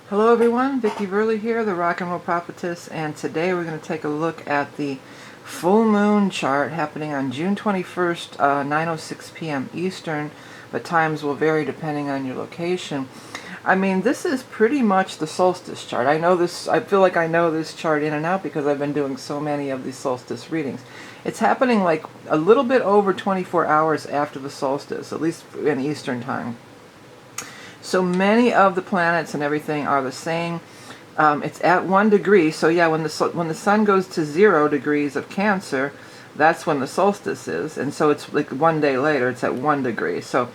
Hello everyone, Vickieverlie here, the Rock and Roll Prophetess, and today we're going to take a look at the full moon chart happening on June 21st, 9:06 p.m. Eastern, but times will vary depending on your location. I mean, this is pretty much the solstice chart. I feel like I know this chart in and out because I've been doing so many of these solstice readings. It's happening like a little bit over 24 hours after the solstice, at least in Eastern time. So many of the planets and everything are the same. It's at 1 degree. So yeah, when the sun goes to 0 degrees of Cancer, that's when the solstice is. And so it's like 1 day later, it's at 1 degree. So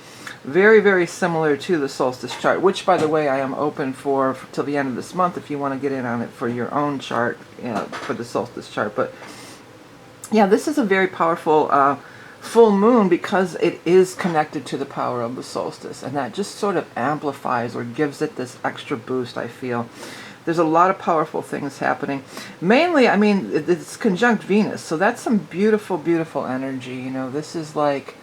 very, very similar to the solstice chart, which, by the way, I am open for till the end of this month if you want to get in on it for your own chart, for the solstice chart. But yeah, this is a very powerful full moon because it is connected to the power of the solstice, and that just sort of amplifies or gives it this extra boost, I feel. There's a lot of powerful things happening. Mainly, I mean, it's conjunct Venus, so that's some beautiful, beautiful energy. You know, this is like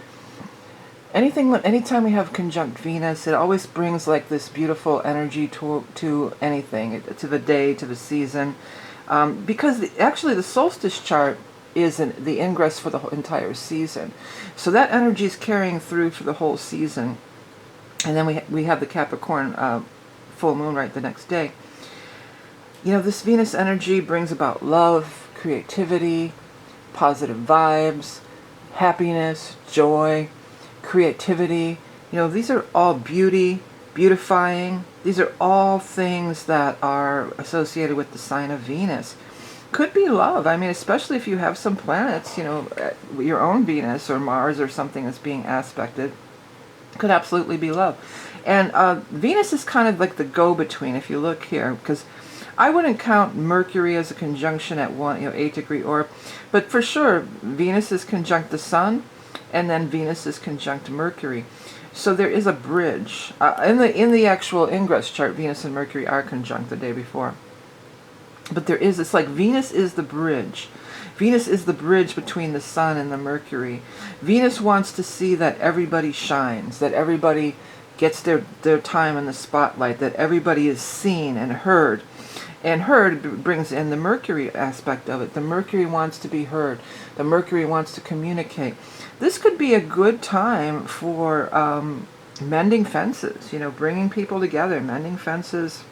anytime we have conjunct Venus, it always brings like this beautiful energy to anything, to the day, to the season. Because actually the solstice chart is the ingress for the whole entire season. So that energy is carrying through for the whole season. And then we have the Capricorn full moon right the next day. You know, this Venus energy brings about love, creativity, positive vibes, happiness, joy, creativity. You know, these are all beauty, beautifying. These are all things that are associated with the sign of Venus. Could be love. I mean, especially if you have some planets, you know, your own Venus or Mars or something that's being aspected, could absolutely be love. And Venus is kind of like the go-between, if you look here, because I wouldn't count Mercury as a conjunction at 8 degree orb, but for sure Venus is conjunct the Sun, and then Venus is conjunct Mercury. So there is a bridge. In the actual Ingress chart, Venus and Mercury are conjunct the day before. But it's like Venus is the bridge. Venus is the bridge between the Sun and the Mercury. Venus wants to see that everybody shines, that everybody gets their time in the spotlight, that everybody is seen and heard. And heard brings in the Mercury aspect of it. The Mercury wants to be heard. The Mercury wants to communicate. This could be a good time for mending fences, you know, bringing people together, mending fences,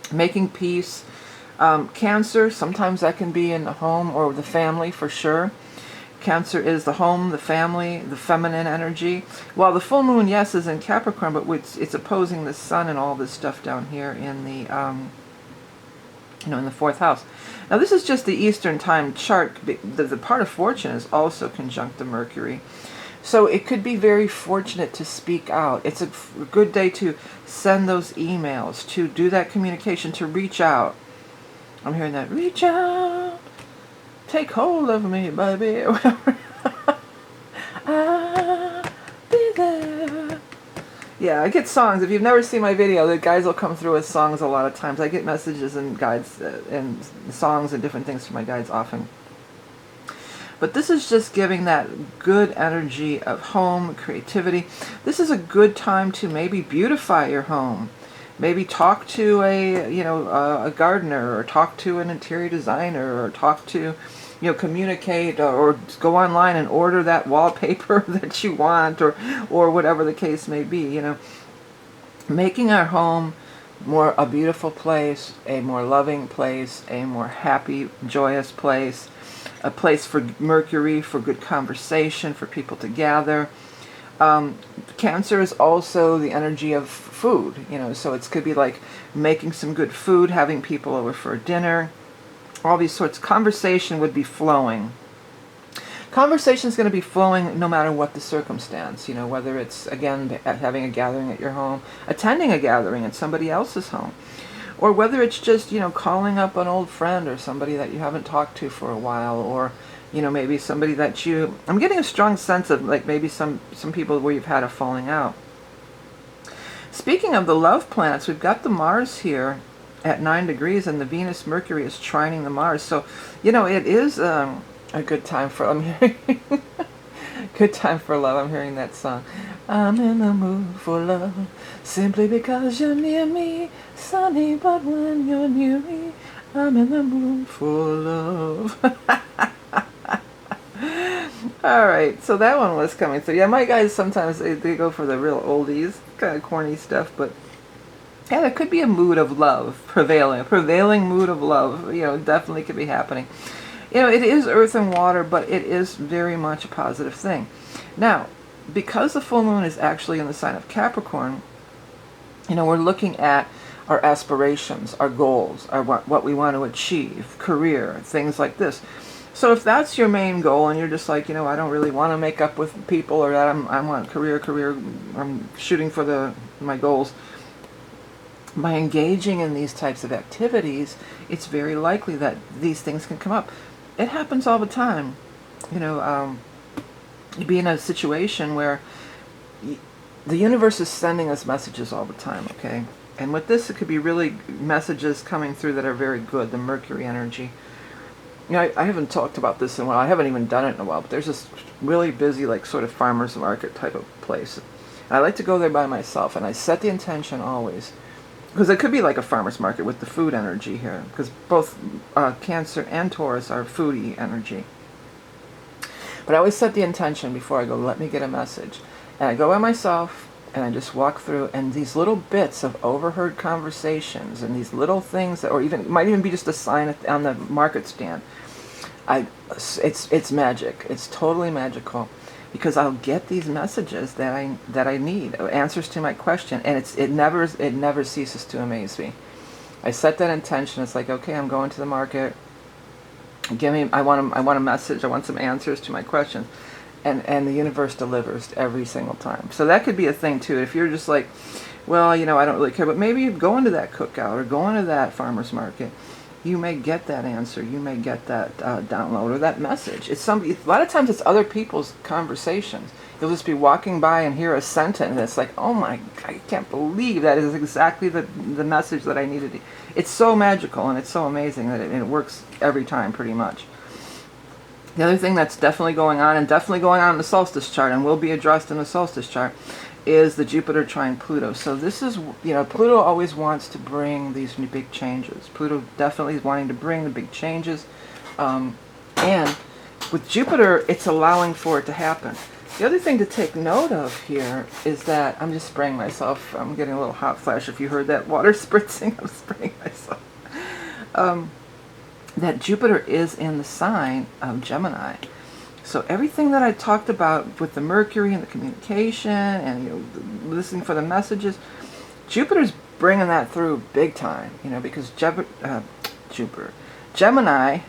making peace. Cancer, sometimes that can be in the home or the family for sure. Cancer is the home, the family, the feminine energy. While the full moon, yes, is in Capricorn, but it's opposing the Sun and all this stuff down here in the, in the 4th house. Now this is just the Eastern time chart. The part of fortune is also conjunct the Mercury. So it could be very fortunate to speak out. It's a good day to send those emails, to do that communication, to reach out. I'm hearing that, reach out, take hold of me, baby, I'll be there. Yeah, I get songs. If you've never seen my video, the guides will come through with songs a lot of times. I get messages and guides and songs and different things from my guides often. But this is just giving that good energy of home, creativity. This is a good time to maybe beautify your home. Maybe talk to a gardener, or talk to an interior designer, or talk to, communicate, or go online and order that wallpaper that you want, or whatever the case may be. You know, making our home a beautiful place, a more loving place, a more happy, joyous place, a place for Mercury, for good conversation, for people to gather. Cancer is also the energy of food, so it could be like making some good food, having people over for dinner, all these sorts. Conversation would be flowing. Conversation is going to be flowing no matter what the circumstance, whether it's, again, having a gathering at your home, attending a gathering at somebody else's home, or whether it's just, calling up an old friend or somebody that you haven't talked to for a while, or maybe somebody that I'm getting a strong sense of, like, maybe some people where you've had a falling out. Speaking of the love planets, we've got the Mars here at 9 degrees, and the Venus Mercury is trining the Mars. So, it is a good time for, good time for love. I'm hearing that song. I'm in the mood for love, simply because you're near me. sunny, but when you're near me, I'm in the mood for love. Alright, so that one was coming through. Yeah, my guys sometimes they go for the real oldies, kind of corny stuff, but yeah, there could be a mood of love prevailing, a prevailing mood of love, you know, definitely could be happening. You know, it is earth and water, but it is very much a positive thing. Now, because the full moon is actually in the sign of Capricorn, you know, we're looking at our aspirations, our goals, what we want to achieve, career, things like this. So if that's your main goal and you're just like, you know, I don't really want to make up with people, or that I want career, I'm shooting for my goals, by engaging in these types of activities, it's very likely that these things can come up. It happens all the time. You know, you be in a situation where the universe is sending us messages all the time, okay? And with this, it could be really messages coming through that are very good, the Mercury energy. You know, I haven't talked about this in a while. I haven't even done it in a while, but there's this really busy, like, sort of farmer's market type of place. And I like to go there by myself, and I set the intention always. Because it could be like a farmer's market with the food energy here, because both Cancer and Taurus are foodie energy. But I always set the intention before I go, let me get a message. And I go by myself, and I just walk through, and these little bits of overheard conversations, and these little things, that, or even, it might even be just a sign on the market stand. It's magic. It's totally magical. Because I'll get these messages that I need, answers to my question, and it never ceases to amaze me. I set that intention. It's like, okay, I'm going to the market. I want a message. I want some answers to my questions, and the universe delivers every single time. So that could be a thing too. If you're just like, well, you know, I don't really care, but maybe you go into that cookout or go into that farmer's market, you may get that answer, you may get that download or that message. A lot of times it's other people's conversations. You'll just be walking by and hear a sentence, and it's like, oh my, I can't believe that is exactly the message that I needed. It's so magical and it's so amazing that it works every time pretty much. The other thing that's definitely going on, and definitely going on in the solstice chart, and will be addressed in the solstice chart, is the Jupiter trine Pluto. So this is, you know, Pluto always wants to bring these big changes. Pluto definitely is wanting to bring the big changes. And with Jupiter, it's allowing for it to happen. The other thing to take note of here is that, I'm just spraying myself. I'm getting a little hot flash. If you heard that water spritzing, I'm spraying myself. That Jupiter is in the sign of Gemini. So everything that I talked about with the Mercury and the communication and, you know, listening for the messages, Jupiter's bringing that through big time, you know, because Jupiter, Gemini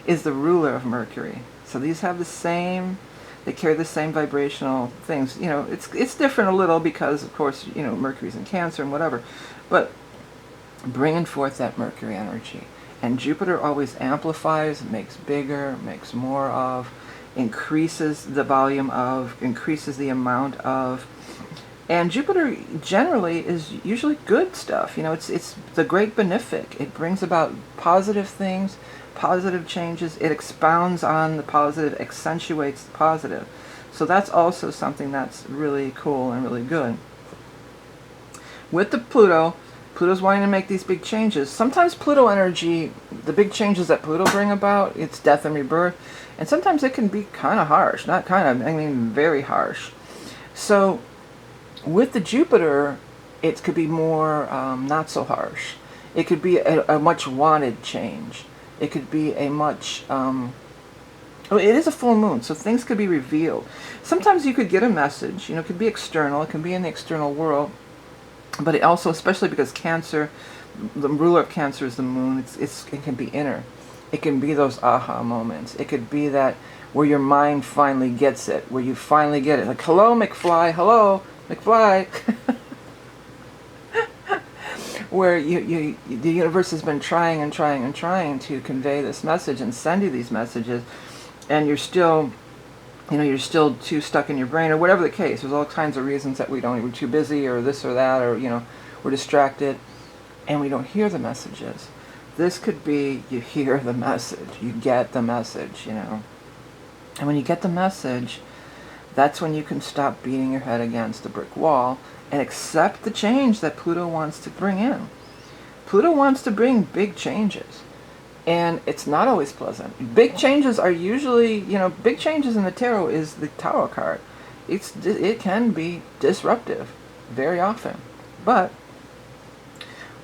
is the ruler of Mercury. So these have the same, they carry the same vibrational things. You know, it's different a little because, of course, you know, Mercury's in Cancer and whatever, but bringing forth that Mercury energy. And Jupiter always amplifies, makes bigger, makes more of, increases the volume of, increases the amount of. And Jupiter generally is usually good stuff. You know, it's the great benefic. It brings about positive things, positive changes. It expounds on the positive, accentuates the positive. So that's also something that's really cool and really good. With the Pluto's wanting to make these big changes. Sometimes Pluto energy, the big changes that Pluto bring about, it's death and rebirth. And sometimes it can be kind of harsh. Not kind of, I mean very harsh. So with the Jupiter, it could be more not so harsh. It could be a much wanted change. It could be a much, it is a full moon, so things could be revealed. Sometimes you could get a message, you know, it could be external, it can be in the external world. But it also, especially because Cancer, the ruler of Cancer is the moon, it can be inner. It can be those aha moments. It could be that where your mind finally gets it, where you finally get it. Like, hello, McFly, hello, McFly. Where the universe has been trying and trying and trying to convey this message and send you these messages, and you're still, you know, you're still too stuck in your brain, or whatever the case. There's all kinds of reasons that we're too busy, or this or that, or, you know, we're distracted, and we don't hear the messages. This could be, you hear the message, you get the message, you know. And when you get the message, that's when you can stop beating your head against the brick wall and accept the change that Pluto wants to bring in. Pluto wants to bring big changes. And it's not always pleasant. Big changes are usually, big changes in the tarot is the Tower card. It can be disruptive very often. But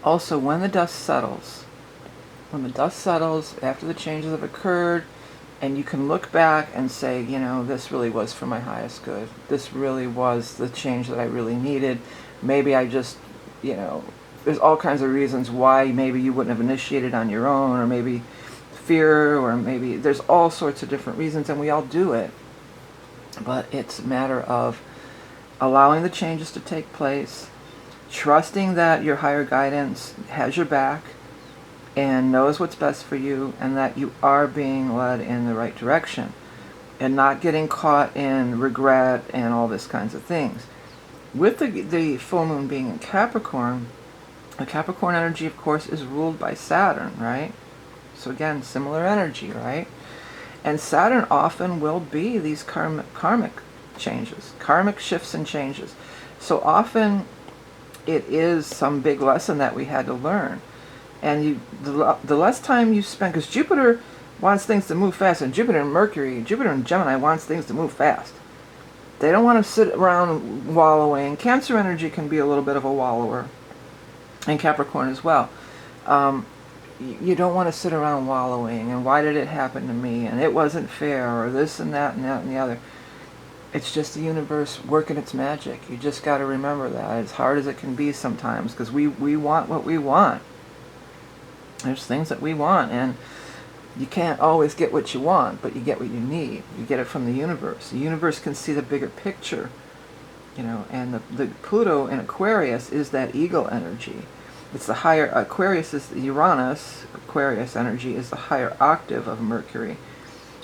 also when the dust settles, after the changes have occurred, and you can look back and say, this really was for my highest good. This really was the change that I really needed. Maybe I just, there's all kinds of reasons why maybe you wouldn't have initiated on your own, or maybe fear, or maybe there's all sorts of different reasons, and we all do it. But it's a matter of allowing the changes to take place, trusting that your higher guidance has your back and knows what's best for you, and that you are being led in the right direction, and not getting caught in regret and all this kinds of things. With the full moon being in Capricorn, the Capricorn energy, of course, is ruled by Saturn, right? So again, similar energy, right? And Saturn often will be these karmic changes, karmic shifts and changes. So often it is some big lesson that we had to learn. And the less time you spend, because Jupiter wants things to move fast, and Jupiter and Gemini wants things to move fast. They don't want to sit around wallowing. Cancer energy can be a little bit of a wallower, and Capricorn as well. You don't want to sit around wallowing, and why did it happen to me, and it wasn't fair, or this and that and that and the other. It's just the universe working its magic. You just got to remember that, as hard as it can be sometimes, because we want what we want. There's things that we want, and you can't always get what you want, but you get what you need. You get it from the universe. The universe can see the bigger picture, and the Pluto in Aquarius is that eagle energy. It's the higher, Aquarius is the Uranus, Aquarius energy is the higher octave of Mercury.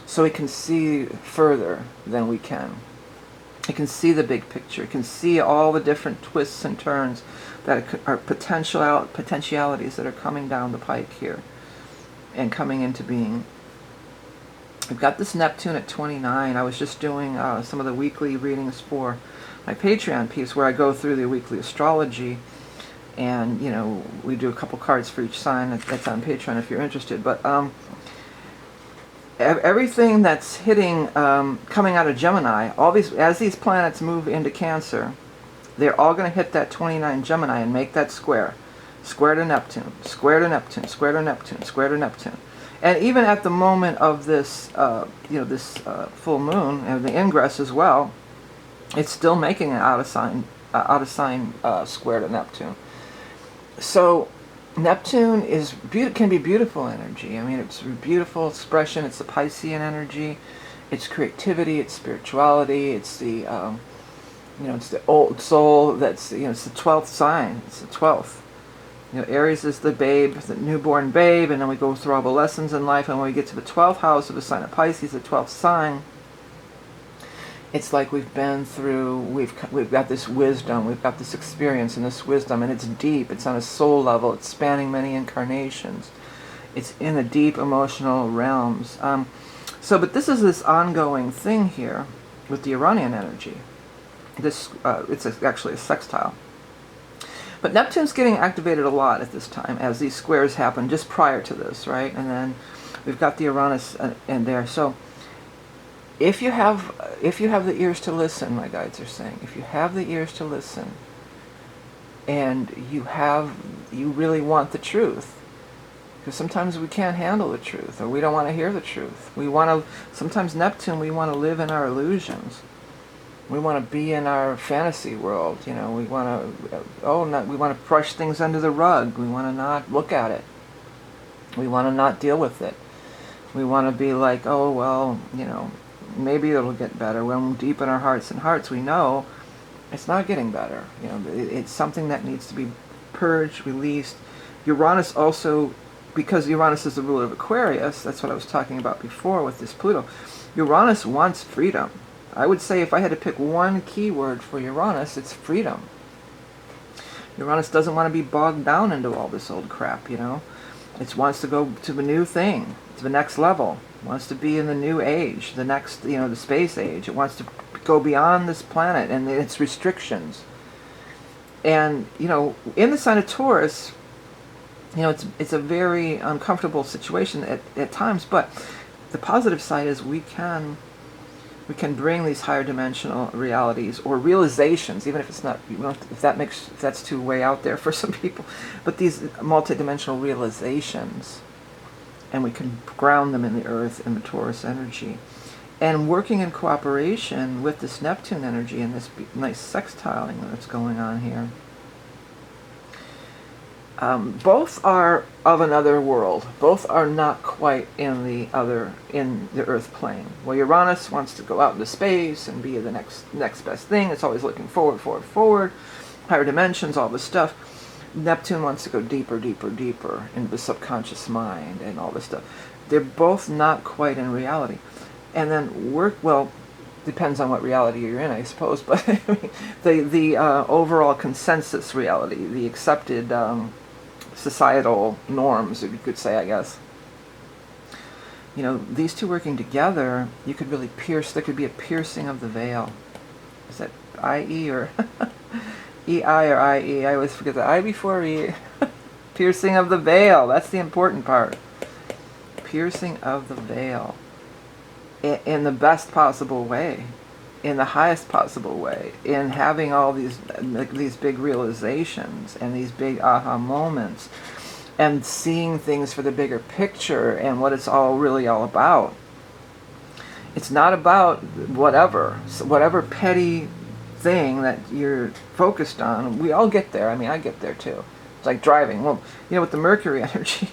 So it can see further than we can. It can see the big picture. It can see all the different twists and turns that are potentialities that are coming down the pike here and coming into being. I've got this Neptune at 29. I was just doing some of the weekly readings for my Patreon piece, where I go through the weekly astrology, and we do a couple cards for each sign. That's on Patreon if you're interested. But everything that's hitting, coming out of Gemini, as these planets move into Cancer, they're all going to hit that 29 Gemini and make that square to Neptune, square to Neptune, square to Neptune, square to Neptune. And even at the moment of this, full moon, and the Ingress as well, it's still making an out of sign square to Neptune. So Neptune can be beautiful energy. I mean, it's a beautiful expression. It's the Piscean energy. It's creativity. It's spirituality. It's the it's the old soul. It's the 12th sign. It's the 12th. Aries is the babe, the newborn babe, and then we go through all the lessons in life. And when we get to the 12th house of the sign of Pisces, the 12th sign, it's like we've been through, we've got this wisdom, we've got this experience and this wisdom, and it's deep, it's on a soul level, it's spanning many incarnations. It's in the deep emotional realms. But this is this ongoing thing here with the Uranian energy. It's actually a sextile. But Neptune's getting activated a lot at this time as these squares happen just prior to this, right? And then we've got the Uranus in there. So if you have the ears to listen, my guides are saying, if you have the ears to listen, and you really want the truth, because sometimes we can't handle the truth, or we don't want to hear the truth. Sometimes Neptune, we want to live in our illusions. We want to be in our fantasy world. We want to brush things under the rug. We want to not look at it. We want to not deal with it. We want to be like, oh well, maybe it'll get better. When deep in our hearts and hearts, we know it's not getting better. It's something that needs to be purged, released. Uranus also, because Uranus is the ruler of Aquarius, that's what I was talking about before with this Pluto. Uranus wants freedom. I would say if I had to pick one keyword for Uranus, it's freedom. Uranus doesn't want to be bogged down into all this old crap, It wants to go to the new thing, to the next level. It wants to be in the new age, the next, the space age. It wants to go beyond this planet and its restrictions. And, in the sign of Taurus, You know, it's a very uncomfortable situation at times, but the positive side is we can bring these higher dimensional realities or realizations, even if it's not, if that's too way out there for some people, but these multidimensional realizations, and we can ground them in the earth, in the Taurus energy. And working in cooperation with this Neptune energy and this nice sextiling that's going on here. Both are of another world. Both are not quite in the earth plane. Well, Uranus wants to go out into space and be the next best thing. It's always looking forward, higher dimensions, all this stuff. Neptune wants to go deeper into the subconscious mind and all this stuff. They're both not quite in reality. And then well, depends on what reality you're in, I suppose, but the overall consensus reality, the accepted societal norms, if you could say, I guess. You know, these two working together, you could really pierce, there could be a piercing of the veil. Is that I-E or E-I or I-E? I always forget the I before E. Piercing of the veil, that's the important part. Piercing of the veil. In the best possible way. In the highest possible way, in having all these big realizations and these big aha moments, and seeing things for the bigger picture and what it's all really all about. It's not about whatever petty thing that you're focused on. We all get there. I mean, I get there too. It's like driving. Well, you know, with the Mercury energy,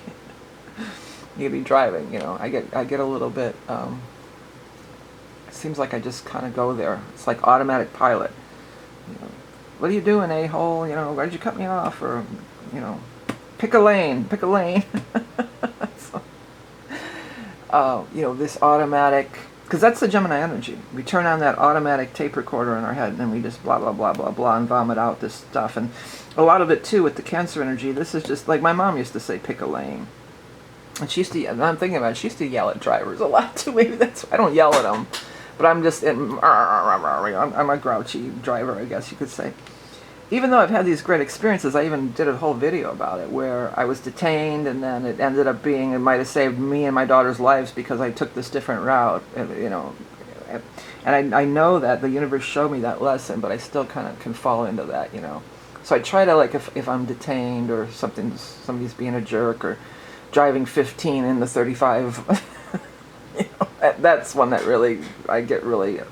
you could be driving. You know, I get a little bit. Seems like I just kind of go there. It's like automatic pilot. You know, what are you doing, a-hole? You know, why did you cut me off? Or, you know, pick a lane. So, you know, this automatic, because that's the Gemini energy. We turn on that automatic tape recorder in our head, and then we just blah, blah, blah, blah, blah, and vomit out this stuff. And a lot of it, too, with the Cancer energy, this is just, like my mom used to say, pick a lane. And she used to, and I'm thinking about it, she used to yell at drivers a lot, too. Maybe that's why I don't yell at them. But I'm just, I'm a grouchy driver, I guess you could say. Even though I've had these great experiences, I even did a whole video about it where I was detained, and then it ended up being, it might have saved me and my daughter's lives because I took this different route, you know. And I know that the universe showed me that lesson, but I still kind of can fall into that, you know. So I try to, like, if I'm detained or somebody's being a jerk or driving 15 in the 35... You know, that's one that really I get really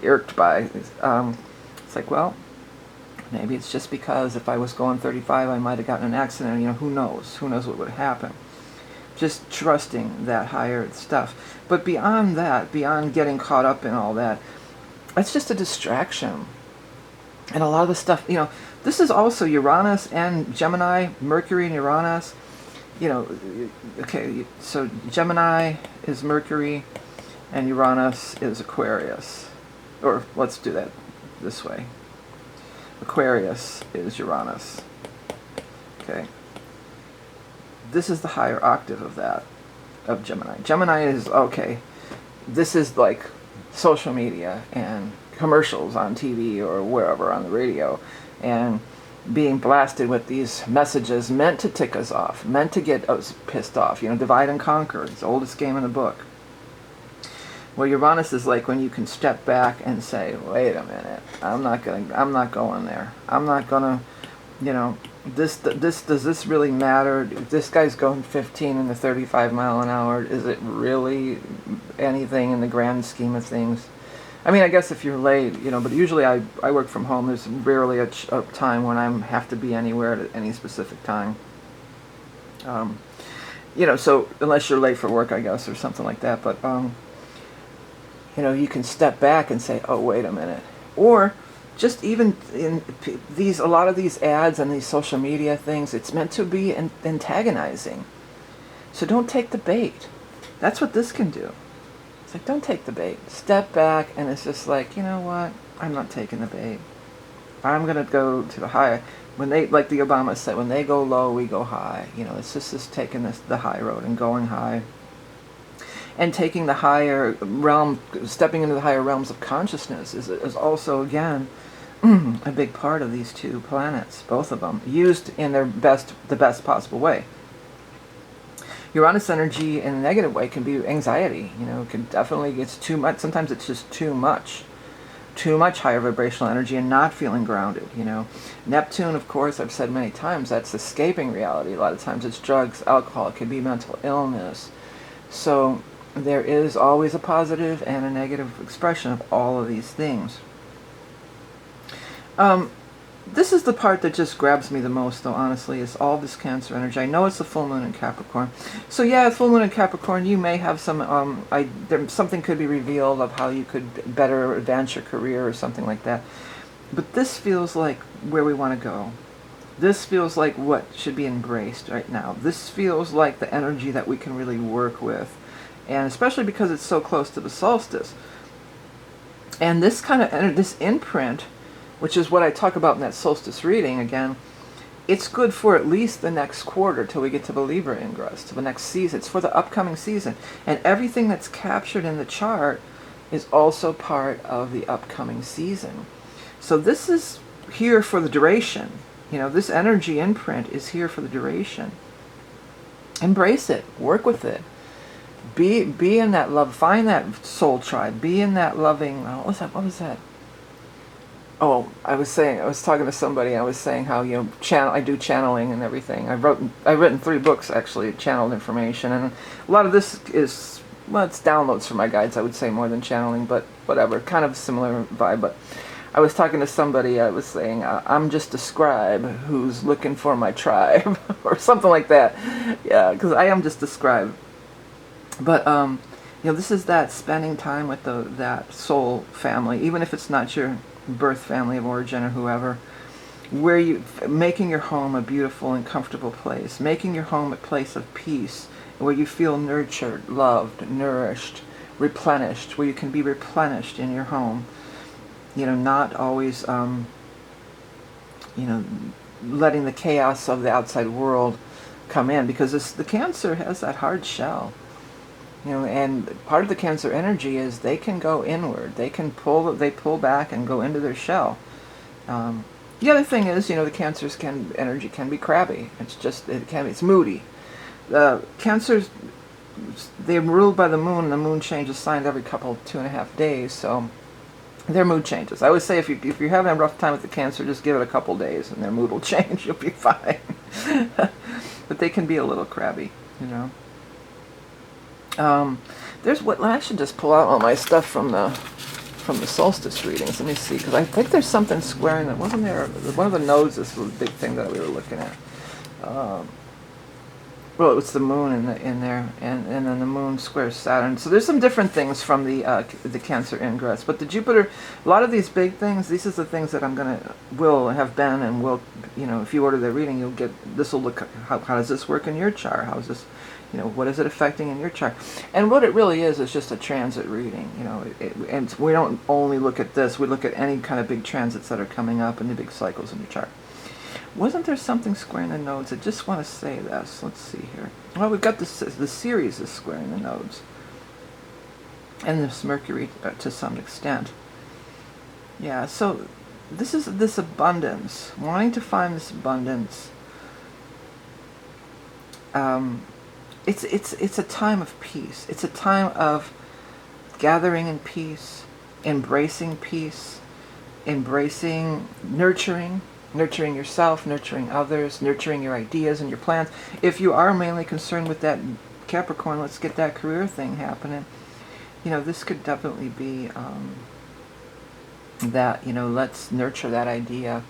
irked by. It's like, well, maybe it's just because if I was going 35, I might have gotten an accident. You know, who knows? Who knows what would happen? Just trusting that higher stuff. But beyond that, beyond getting caught up in all that, that's just a distraction. And a lot of the stuff, you know, this is also Uranus and Gemini, Mercury and Uranus. You know, okay, so Gemini is Mercury and Uranus is Aquarius. Or let's do that this way. Aquarius is Uranus. Okay. This is the higher octave of that, of Gemini. Gemini is, okay, this is like social media and commercials on TV or wherever on the radio, and being blasted with these messages meant to tick us off, meant to get us pissed off. You know, divide and conquer. It's the oldest game in the book. Well, Uranus is like when you can step back and say, wait a minute, I'm not going there. I'm not gonna, you know, does this really matter? If this guy's going 15 in the 35 mile an hour, is it really anything in the grand scheme of things? I mean, I guess if you're late, you know, but usually I work from home. There's rarely a time when I have to be anywhere at any specific time. You know, so unless you're late for work, I guess, or something like that. But, you know, you can step back and say, oh, wait a minute. Or just even in a lot of these ads and these social media things, it's meant to be antagonizing. So don't take the bait. That's what this can do. It's like, don't take the bait. Step back, and it's just like, you know what? I'm not taking the bait. I'm going to go to the high. When they, like the Obama said, when they go low, we go high. You know, it's just taking the high road and going high. And taking the higher realm, stepping into the higher realms of consciousness is also, again, a big part of these two planets, both of them, used in the best possible way. Uranus energy in a negative way can be anxiety. It can definitely, it's too much. Sometimes it's just too much higher vibrational energy and not feeling grounded. Neptune, of course, I've said many times, that's escaping reality. A lot of times it's drugs, alcohol, it could be mental illness. So there is always a positive and a negative expression of all of these things. This is the part that just grabs me the most, though, honestly, is all this Cancer energy. I know it's the full moon in Capricorn. So yeah, full moon in Capricorn, you may have some, something could be revealed of how you could better advance your career or something like that. But this feels like where we want to go. This feels like what should be embraced right now. This feels like the energy that we can really work with. And especially because it's so close to the solstice. And this kind of, this imprint, which is what I talk about in that solstice reading, again, it's good for at least the next quarter till we get to the Libra ingress, to the next season. It's for the upcoming season. And everything that's captured in the chart is also part of the upcoming season. So this is here for the duration. This energy imprint is here for the duration. Embrace it. Work with it. Be in that love. Find that soul tribe. Be in that loving... What was that? Oh, I was talking to somebody, I was saying how, I do channeling and everything. I've written 3 books, actually, channeled information, and a lot of this is, well, it's downloads from my guides, I would say, more than channeling, but whatever, kind of similar vibe. But I was talking to somebody, I was saying, I'm just a scribe who's looking for my tribe, or something like that. Yeah, because I am just a scribe. But, this is that spending time with that soul family, even if it's not your birth family of origin or whoever, where you making your home a beautiful and comfortable place, making your home a place of peace, where you feel nurtured, loved, nourished, replenished, where you can be replenished in your home. Not always letting the chaos of the outside world come in, because the Cancer has that hard shell. And part of the Cancer energy is they can go inward. They pull back and go into their shell. The other thing is, the Cancer's energy can be crabby. It's moody. The Cancers, they're ruled by the moon, and the moon changes signs every 2.5 days, so their mood changes. I would say if you're having a rough time with the Cancer, just give it a couple days and their mood will change. You'll be fine. But they can be a little crabby, I should just pull out all my stuff from the solstice readings. Let me see, because I think there's something squaring that. Wasn't there one of the nodes? This was a big thing that we were looking at. Well, it's the moon in there, and then the moon squares Saturn. So there's some different things from the Cancer ingress. But the Jupiter, a lot of these big things, these are the things that will have been, and will, if you order the reading, you'll get, this will look, how does this work in your chart? How is this, what is it affecting in your chart? And what it really is just a transit reading, and we don't only look at this, we look at any kind of big transits that are coming up and the big cycles in your chart. Wasn't there something squaring the nodes? I just want to say this. Let's see here. Well, we've got the Ceres is squaring the nodes. And this Mercury to some extent. Yeah, so this is this abundance. Wanting to find this abundance. It's a time of peace. It's a time of gathering in peace, embracing peace, embracing nurturing yourself, nurturing others, nurturing your ideas and your plans. If you are mainly concerned with that Capricorn, let's get that career thing happening. This could definitely be that, let's nurture that idea.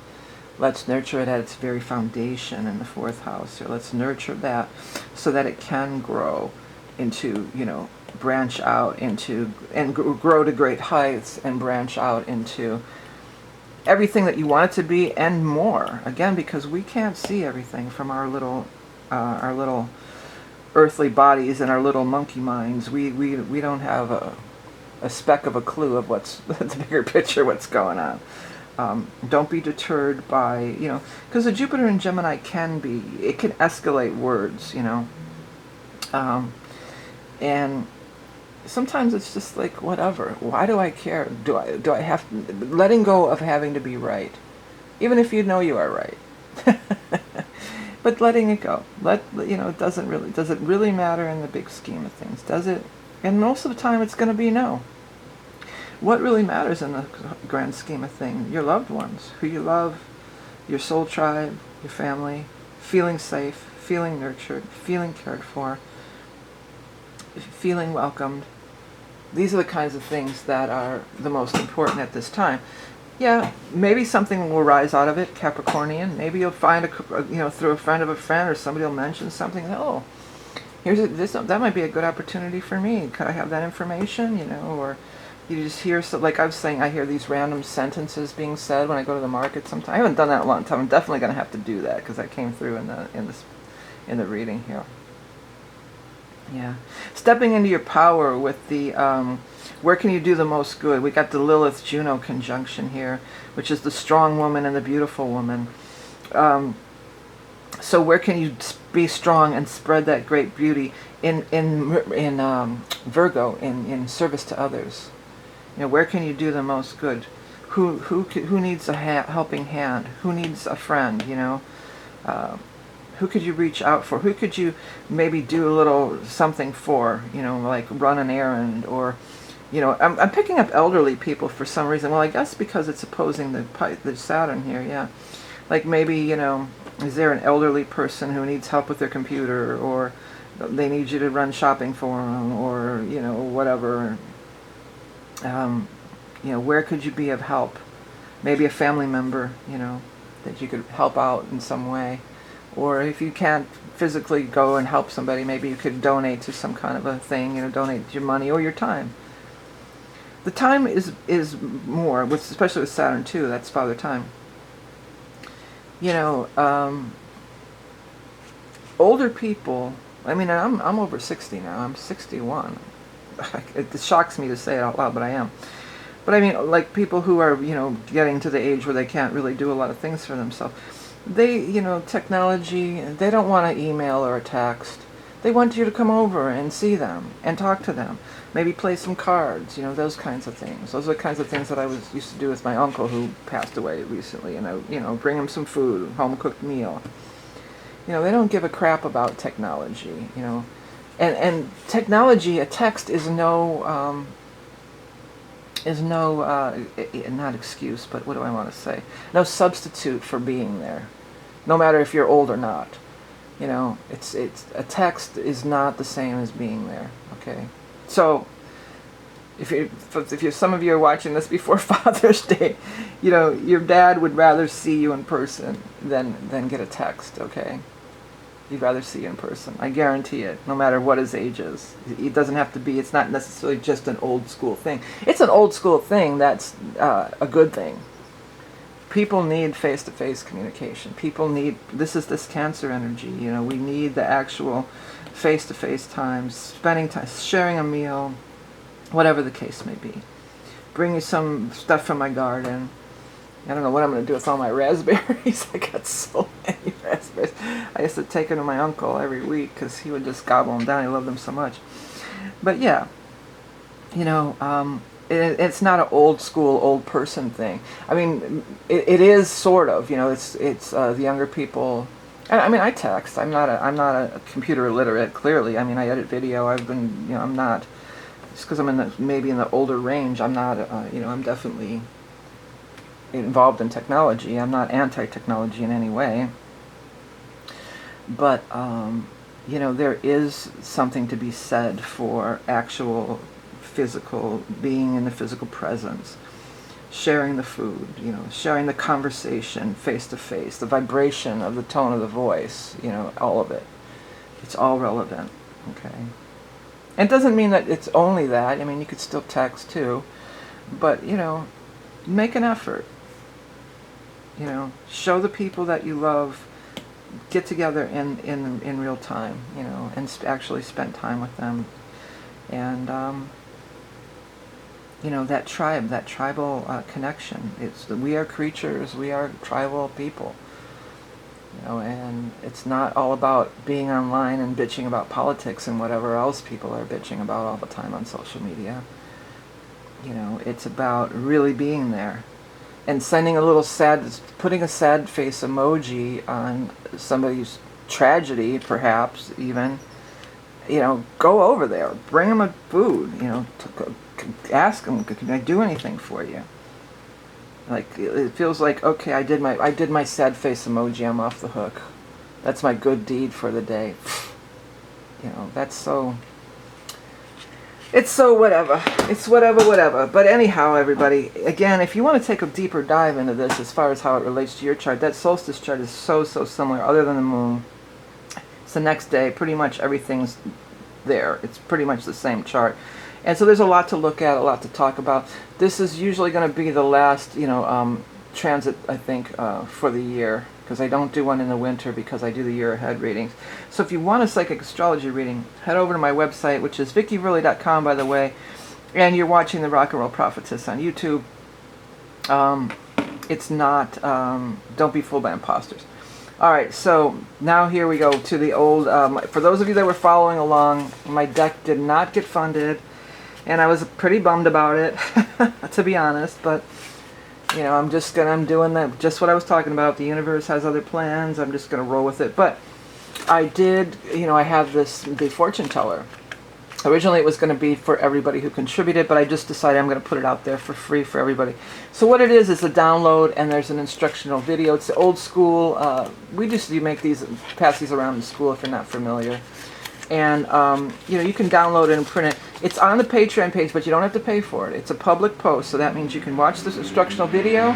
Let's nurture it at its very foundation in the 4th house. Or let's nurture that so that it can grow into, branch out into, and grow to great heights and branch out into everything that you want it to be and more. Again, because we can't see everything from our little earthly bodies and our little monkey minds. We don't have a speck of a clue of what's the bigger picture, what's going on. Don't be deterred by, because the Jupiter in Gemini it can escalate words, and sometimes it's just like, whatever. Why do I care? Do I have letting go of having to be right, even if you know you are right. But letting it go. It does it really matter in the big scheme of things? Does it? And most of the time it's going to be no. What really matters in the grand scheme of things? Your loved ones, who you love, your soul tribe, your family, feeling safe, feeling nurtured, feeling cared for, feeling welcomed. These are the kinds of things that are the most important at this time. Yeah, maybe something will rise out of it, Capricornian. Maybe you'll find through a friend of a friend, or somebody will mention something. Oh, that might be a good opportunity for me. Could I have that information? Or you just hear, like I was saying, I hear these random sentences being said when I go to the market sometimes. I haven't done that in a long time. I'm definitely going to have to do that, because that came through in the reading here. Yeah. Stepping into your power with the, where can you do the most good? We got the Lilith-Juno conjunction here, which is the strong woman and the beautiful woman. So where can you be strong and spread that great beauty in Virgo, in service to others? Where can you do the most good? Who needs a helping hand? Who needs a friend? Who could you reach out for? Who could you maybe do a little something for? Like run an errand, or I'm picking up elderly people for some reason. Well, I guess because it's opposing the Saturn here. Yeah, like maybe is there an elderly person who needs help with their computer, or they need you to run shopping for them, or whatever. Where could you be of help? Maybe a family member, that you could help out in some way. Or if you can't physically go and help somebody, maybe you could donate to some kind of a thing, donate your money or your time. The time is more, especially with Saturn too, that's Father Time. Older people, I mean, I'm over 60 now, I'm 61. It shocks me to say it out loud, but I am. But I mean, like people who are, getting to the age where they can't really do a lot of things for themselves. They, technology, they don't want an email or a text. They want you to come over and see them and talk to them. Maybe play some cards, those kinds of things. Those are the kinds of things that I used to do with my uncle who passed away recently. And I, bring him some food, home-cooked meal. They don't give a crap about technology, And technology, a text is not excuse, but what do I want to say? No substitute for being there, no matter if you're old or not. It's a text is not the same as being there. Okay, so if some of you are watching this before Father's Day, your dad would rather see you in person than get a text. Okay. He'd rather see you in person. I guarantee it, no matter what his age is. It doesn't have to be, it's not necessarily just an old school thing. It's an old school thing that's a good thing. People need face-to-face communication. People need, this Cancer energy, we need the actual face-to-face time, spending time, sharing a meal, whatever the case may be. Bring you some stuff from my garden. I don't know what I'm going to do with all my raspberries. I got so many raspberries. I used to take them to my uncle every week because he would just gobble them down. He loved them so much. But yeah, it's not an old school, old person thing. I mean, it is sort of. It's the younger people. I mean, I text. I'm not a computer illiterate. Clearly, I mean, I edit video. I've been, I'm not. Just because I'm maybe in the older range, I'm not. I'm definitely involved in technology. I'm not anti-technology in any way, but there is something to be said for actual physical, being in the physical presence, sharing the food, sharing the conversation face to face, the vibration of the tone of the voice, all of it. It's all relevant. Okay, and it doesn't mean that it's only that. I mean, you could still text too, but make an effort. Show the people that you love, get together in real time, and actually spend time with them. And, that tribal connection. We are creatures, we are tribal people. You know, and it's not all about being online and bitching about politics and whatever else people are bitching about all the time on social media. You know, it's about really being there and sending a little sad, putting a sad face emoji on somebody's tragedy, perhaps even. You know, go over there, bring them a food. You know, ask them, can I do anything for you? Like, it feels like, okay, I did my sad face emoji, I'm off the hook. That's my good deed for the day. You know, that's so, it's so whatever. It's whatever. But anyhow, everybody, again, if you want to take a deeper dive into this as far as how it relates to your chart, that solstice chart is so similar, other than the moon. It's the next day, pretty much everything's there. It's pretty much the same chart. And so there's a lot to look at, a lot to talk about. This is usually going to be the last, you know, transit, I think, for the year, because I don't do one in the winter because I do the year ahead readings. So if you want a psychic astrology reading, head over to my website, which is vickieverlie.com, by the way, and you're watching the Rock and Roll Prophetess on YouTube. It's not, don't be fooled by imposters. All right, so now here we go to the old, for those of you that were following along, my deck did not get funded. And I was pretty bummed about it, to be honest, but, you know, I'm doing that, just what I was talking about. The universe has other plans. I'm just going to roll with it. But I did, you know, I have the fortune teller. Originally it was going to be for everybody who contributed, but I just decided I'm going to put it out there for free for everybody. So what it is a download, and there's an instructional video. It's old school. We just make these, pass these around in school if you're not familiar. And, you know, you can download it and print it. It's on the Patreon page, but you don't have to pay for it. It's a public post, so that means you can watch this instructional video,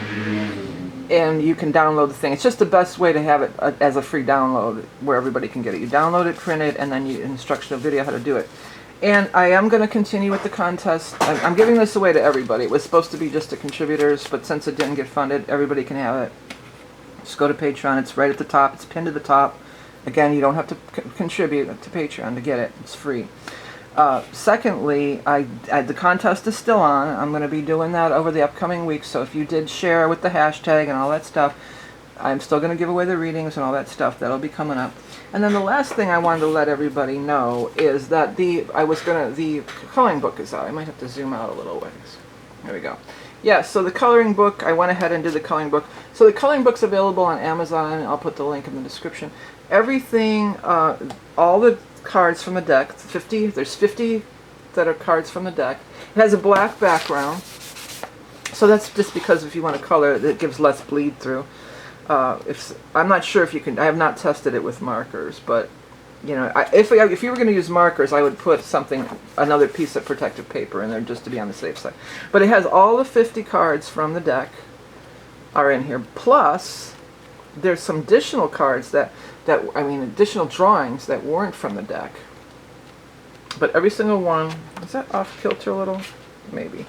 and you can download the thing. It's just the best way to have it as a free download where everybody can get it. You download it, print it, and then you instructional video how to do it. And I am going to continue with the contest. I'm giving this away to everybody. It was supposed to be just to contributors, but since it didn't get funded, everybody can have it. Just go to Patreon. It's right at the top. It's pinned to the top. Again, you don't have to contribute to Patreon to get it. It's free. Secondly, the contest is still on. I'm going to be doing that over the upcoming weeks. So if you did share with the hashtag and all that stuff, I'm still going to give away the readings and all that stuff. That'll be coming up. And then the last thing I wanted to let everybody know is that the coloring book is out. I might have to zoom out a little ways. There we go. Yeah, so the coloring book, I went ahead and did the coloring book. So the coloring book's available on Amazon. I'll put the link in the description. Everything, all the cards from the deck, there's 50 that are cards from the deck. It has a black background. So that's just because if you want to color it, it gives less bleed through. I'm not sure if you can, I have not tested it with markers, but you know, if you were going to use markers, I would put another piece of protective paper in there just to be on the safe side. But it has all the 50 cards from the deck are in here. Plus, there's some additional cards additional drawings that weren't from the deck. But every single one, is that off kilter a little? Maybe.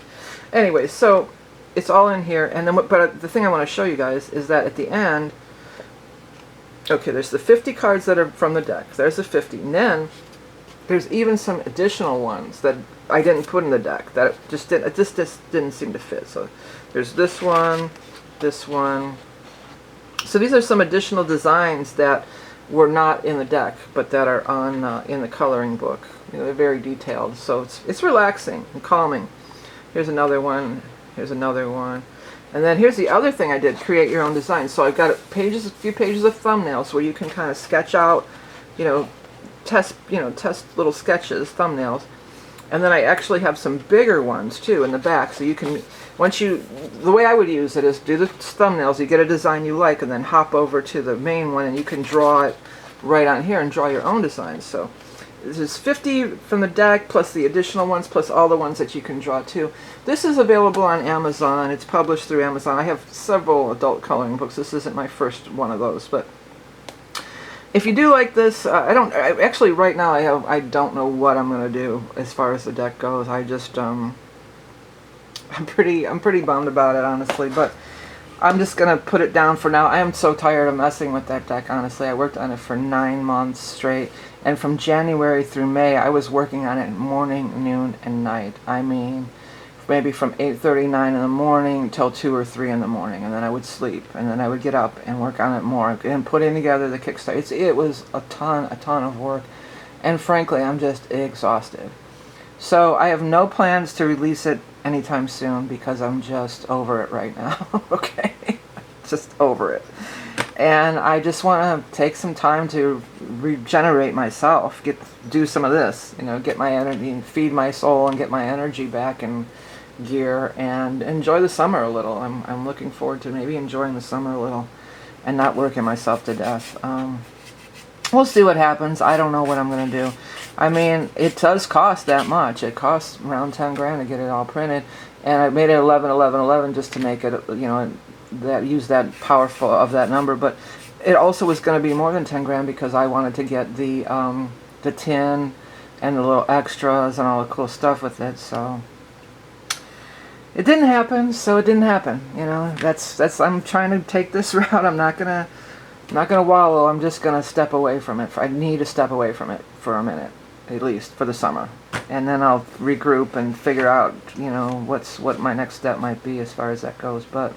Anyway, so it's all in here. And then, but the thing I want to show you guys is that at the end, okay, there's the 50 cards that are from the deck. There's the 50. And then there's even some additional ones that I didn't put in the deck that it just didn't seem to fit. So there's this one, this one. So these are some additional designs that were not in the deck, but that are on in the coloring book. You know, they're very detailed, so it's relaxing and calming. Here's another one. Here's another one. And then here's the other thing I did: create your own design. So I've got a few pages of thumbnails where you can kind of sketch out, test little sketches, thumbnails. And then I actually have some bigger ones too in the back, so you can, the way I would use it is do the thumbnails, you get a design you like, and then hop over to the main one and you can draw it right on here and draw your own designs. So this is 50 from the deck, plus the additional ones, plus all the ones that you can draw too. This is available on Amazon. It's published through Amazon. I have several adult coloring books. This isn't my first one of those, but if you do like this, actually right now I don't know what I'm gonna do as far as the deck goes. I just I'm pretty bummed about it, honestly, but I'm just gonna put it down for now. I am so tired of messing with that deck, honestly. I worked on it for 9 months straight, and from January through May I was working on it morning, noon, and night. I mean, maybe from 8:39 in the morning till 2 or 3 in the morning, and then I would sleep, and then I would get up and work on it more and putting together the Kickstarter. It was a ton of work, and frankly, I'm just exhausted. So I have no plans to release it anytime soon because I'm just over it right now. Okay, just over it. And I just want to take some time to regenerate myself, do some of this, you know, get my energy, feed my soul and get my energy back in gear and enjoy the summer a little. I'm looking forward to maybe enjoying the summer a little and not working myself to death. We'll see what happens. I don't know what I'm going to do. I mean, it does cost that much. It costs around 10 grand to get it all printed. And I made it 11, 11, 11 just to make it, you know, use that powerful of that number. But it also was going to be more than 10 grand because I wanted to get the tin and the little extras and all the cool stuff with it. So it didn't happen. So it didn't happen. You know, that's I'm trying to take this route. I'm not gonna wallow. I'm just gonna step away from it. I need to step away from it for a minute, at least for the summer, and then I'll regroup and figure out, you know, what my next step might be as far as that goes. But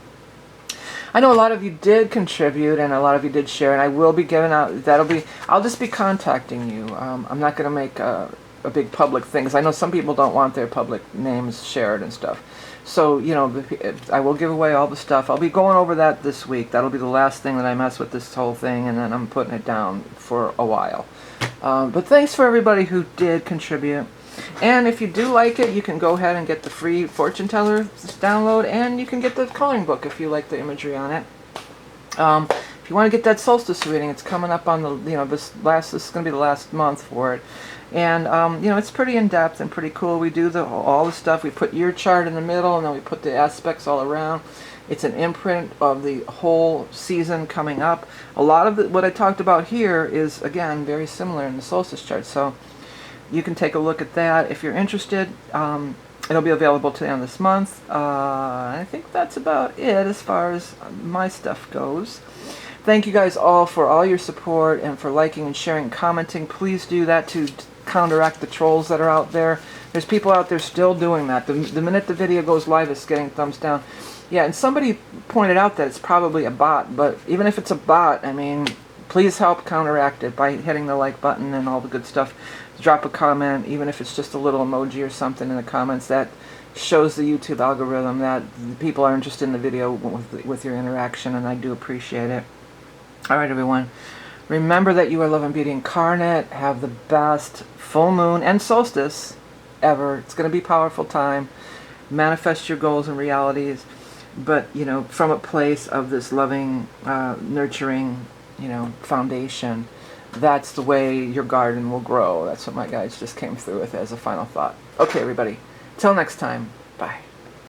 I know a lot of you did contribute and a lot of you did share, and I will be giving out. I'll just be contacting you. I'm not gonna make a big public thing because I know some people don't want their public names shared and stuff. So, you know, I will give away all the stuff. I'll be going over that this week. That'll be the last thing that I mess with this whole thing, and then I'm putting it down for a while. But thanks for everybody who did contribute. And if you do like it, you can go ahead and get the free fortune teller download, and you can get the coloring book if you like the imagery on it. If you want to get that solstice reading, it's coming up on the, you know, this is going to be the last month for it. And, you know, it's pretty in-depth and pretty cool. We do all the stuff. We put your chart in the middle, and then we put the aspects all around. It's an imprint of the whole season coming up. A lot of what I talked about here is, again, very similar in the solstice chart. So you can take a look at that if you're interested. It'll be available to the end of this month. I think that's about it as far as my stuff goes. Thank you guys all for all your support and for liking and sharing and commenting. Please do that to counteract the trolls that are out there. There's people out there still doing that. The minute the video goes live, it's getting thumbs down. Yeah, and somebody pointed out that it's probably a bot, but even if it's a bot, I mean, please help counteract it by hitting the like button and all the good stuff. Drop a comment, even if it's just a little emoji or something in the comments. That shows the YouTube algorithm that people are interested in the video with your interaction, and I do appreciate it. Alright, everyone. Remember that you are love and beauty incarnate. Have the best full moon and solstice ever. It's going to be a powerful time. Manifest your goals and realities, but, you know, from a place of this loving, nurturing, you know, foundation. That's the way your garden will grow. That's what my guides just came through with as a final thought. Okay, everybody. Till next time. Bye.